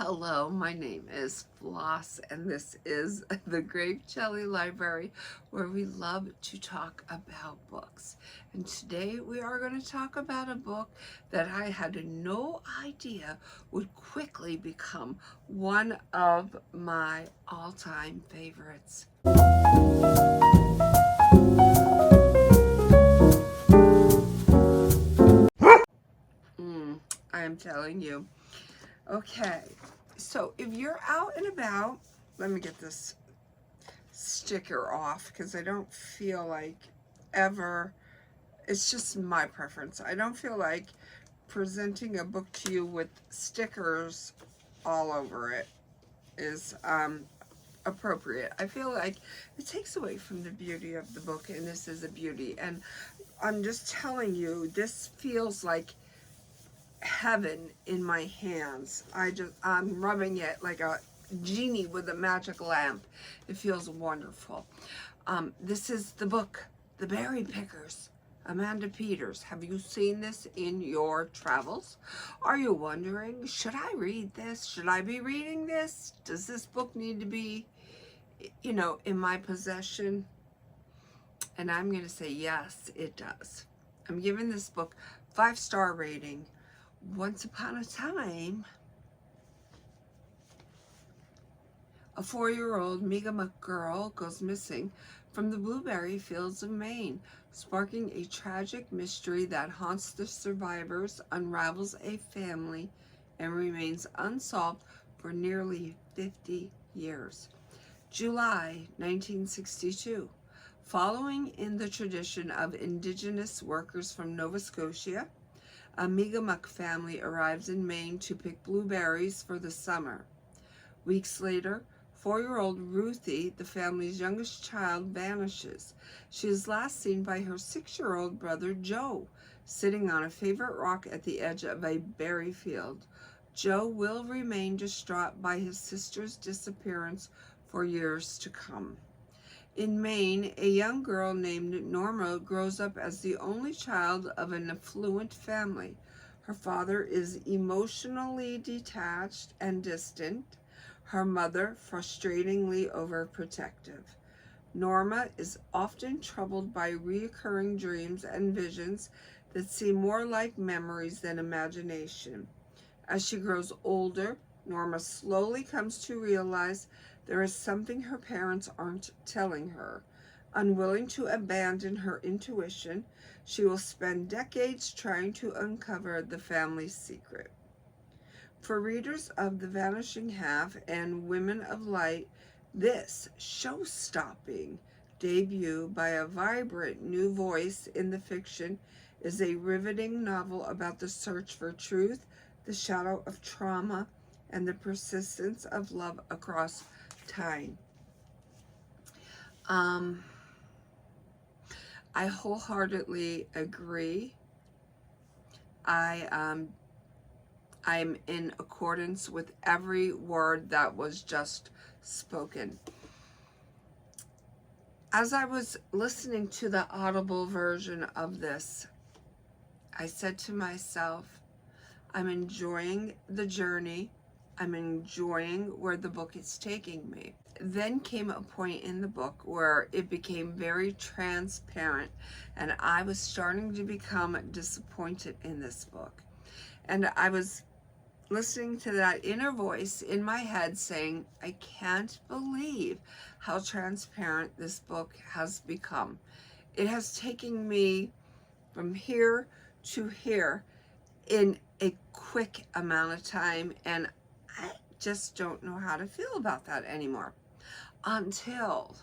Hello, my name is Floss, and this is the Grape Jelly Library, where we love to talk about books. And today we are going to talk about a book that I had no idea would quickly become one of my all-time favorites. I am telling you. Okay, so if you're out and about, let me get this sticker off because I don't feel like ever, it's just my preference. I don't feel like presenting a book to you with stickers all over it is appropriate. I feel like it takes away from the beauty of the book, and this is a beauty. And I'm just telling you, this feels like heaven in my hands. I'm rubbing it like a genie with a magic lamp. It feels wonderful. This is the book, The Berry Pickers, Amanda Peters. Have you seen this in your travels? Are you wondering, should I read this? Should I be reading this? Does this book need to be, in my possession? And I'm going to say yes, it does. I'm giving this book 5-star rating. Once upon a time, a 4-year-old Mi'kmaq girl goes missing from the blueberry fields of Maine, sparking a tragic mystery that haunts the survivors, unravels a family, and remains unsolved for nearly 50 years. July 1962. Following in the tradition of Indigenous workers from Nova Scotia, a Mi'kmaq family arrives in Maine to pick blueberries for the summer. Weeks later, 4-year-old Ruthie, the family's youngest child, vanishes. She is last seen by her 6-year-old brother Joe, sitting on a favorite rock at the edge of a berry field. Joe will remain distraught by his sister's disappearance for years to come. In Maine, a young girl named Norma grows up as the only child of an affluent family. Her father is emotionally detached and distant, her mother frustratingly overprotective. Norma is often troubled by recurring dreams and visions that seem more like memories than imagination. As she grows older, Norma slowly comes to realize there is something her parents aren't telling her. Unwilling to abandon her intuition, she will spend decades trying to uncover the family's secret. For readers of The Vanishing Half and Women of Light, this show-stopping debut by a vibrant new voice in the fiction is a riveting novel about the search for truth, the shadow of trauma, and the persistence of love across time. I wholeheartedly agree. I'm in accordance with every word that was just spoken. As I was listening to the audible version of this, I said to myself, I'm enjoying the journey. I'm enjoying where the book is taking me. Then came a point in the book where it became very transparent, and I was starting to become disappointed in this book. And I was listening to that inner voice in my head saying, I can't believe how transparent this book has become. It has taken me from here to here in a quick amount of time, and I just don't know how to feel about that anymore until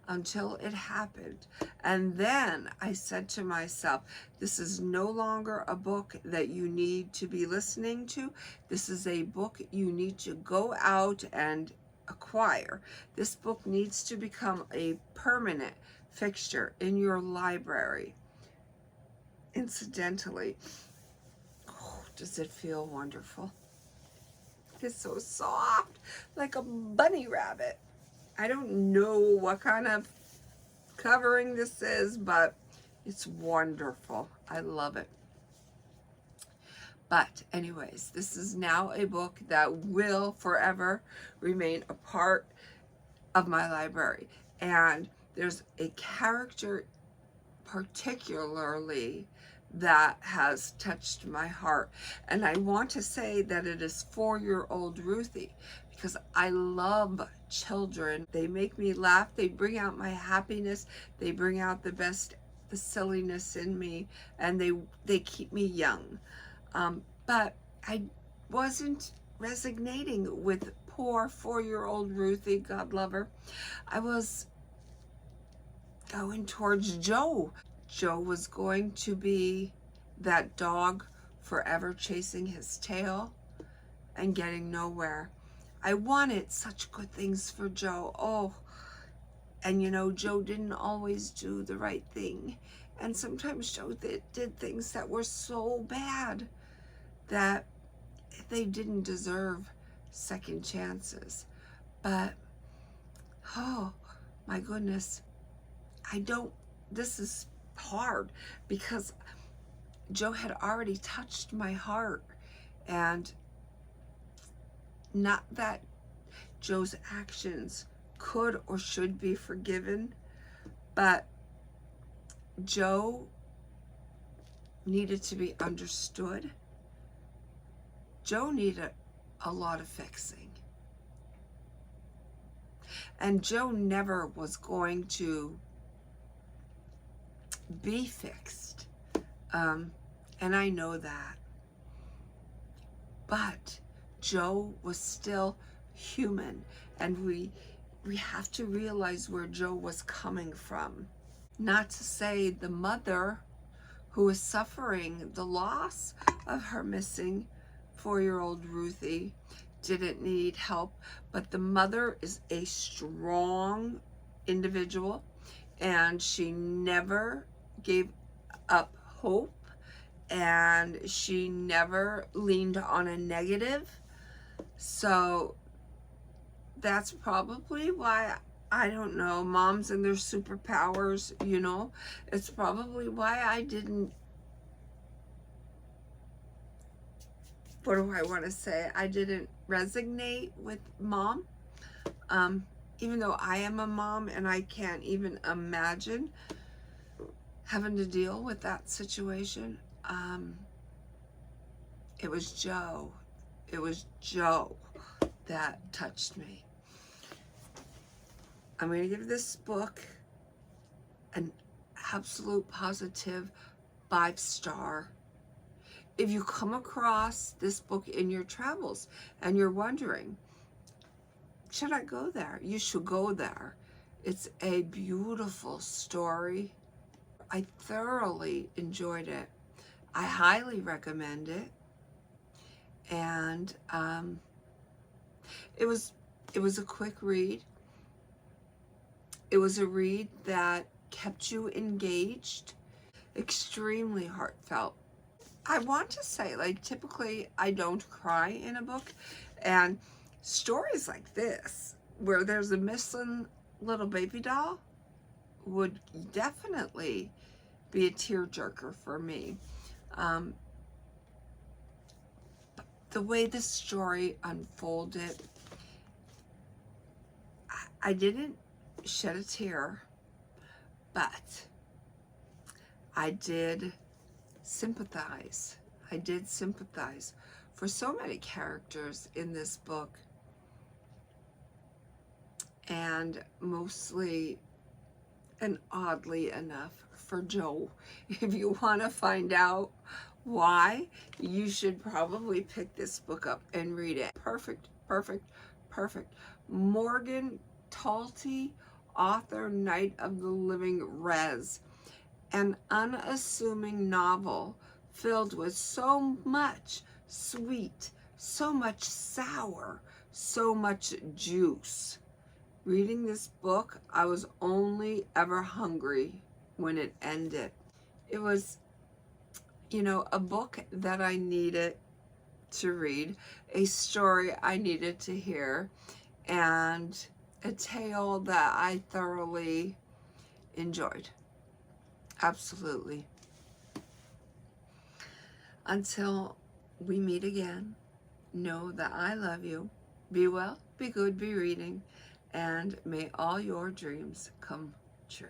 it happened. And then I said to myself, this is no longer a book that you need to be listening to. This is a book you need to go out and acquire. This book needs to become a permanent fixture in your library. Incidentally, oh, does it feel wonderful? It's so soft, like a bunny rabbit. I don't know what kind of covering this is, but it's wonderful. I love it. But anyways, this is now a book that will forever remain a part of my library. And there's a character particularly that has touched my heart. And I want to say that it is 4-year-old Ruthie, because I love children. They make me laugh. They bring out my happiness. They bring out the silliness in me, and they keep me young. But I wasn't resonating with poor 4-year-old Ruthie, God love her. I was going towards Joe. Joe was going to be that dog forever chasing his tail and getting nowhere. I wanted such good things for Joe. Oh, and you know, Joe didn't always do the right thing. And sometimes Joe did things that were so bad that they didn't deserve second chances. But, oh my goodness, this is hard because Joe had already touched my heart. And not that Joe's actions could or should be forgiven, but Joe needed to be understood. Joe needed a lot of fixing. And Joe never was going to be fixed. And I know that. But Joe was still human, and we have to realize where Joe was coming from. Not to say the mother who is suffering the loss of her missing 4-year-old Ruthie didn't need help, but the mother is a strong individual, and she never gave up hope, and she never leaned on a negative. So that's probably why, I don't know, moms and their superpowers, you know, it's probably why I didn't, what do I want to say? I didn't resonate with mom. Even though I am a mom and I can't even imagine having to deal with that situation. It was Joe. It was Joe that touched me. I'm going to give this book an absolute positive 5-star. If you come across this book in your travels and you're wondering, should I go there? You should go there. It's a beautiful story. I thoroughly enjoyed it. I highly recommend it. And it was a quick read. It was a read that kept you engaged, extremely heartfelt. I want to say, like, typically I don't cry in a book, and stories like this, where there's a missing little baby doll, would definitely be a tearjerker for me. The way the story unfolded, I didn't shed a tear, but I did sympathize. I did sympathize for so many characters in this book, and mostly and oddly enough for Joe. If you want to find out why, you should probably pick this book up and read it. Perfect, perfect, perfect. Morgan Talty, author, Night of the Living Rez. An unassuming novel filled with so much sweet, so much sour, so much juice. Reading this book, I was only ever hungry when it ended. It was, you know, a book that I needed to read, a story I needed to hear, and a tale that I thoroughly enjoyed. Absolutely. Until we meet again, know that I love you. Be well, be good, be reading, and may all your dreams come true.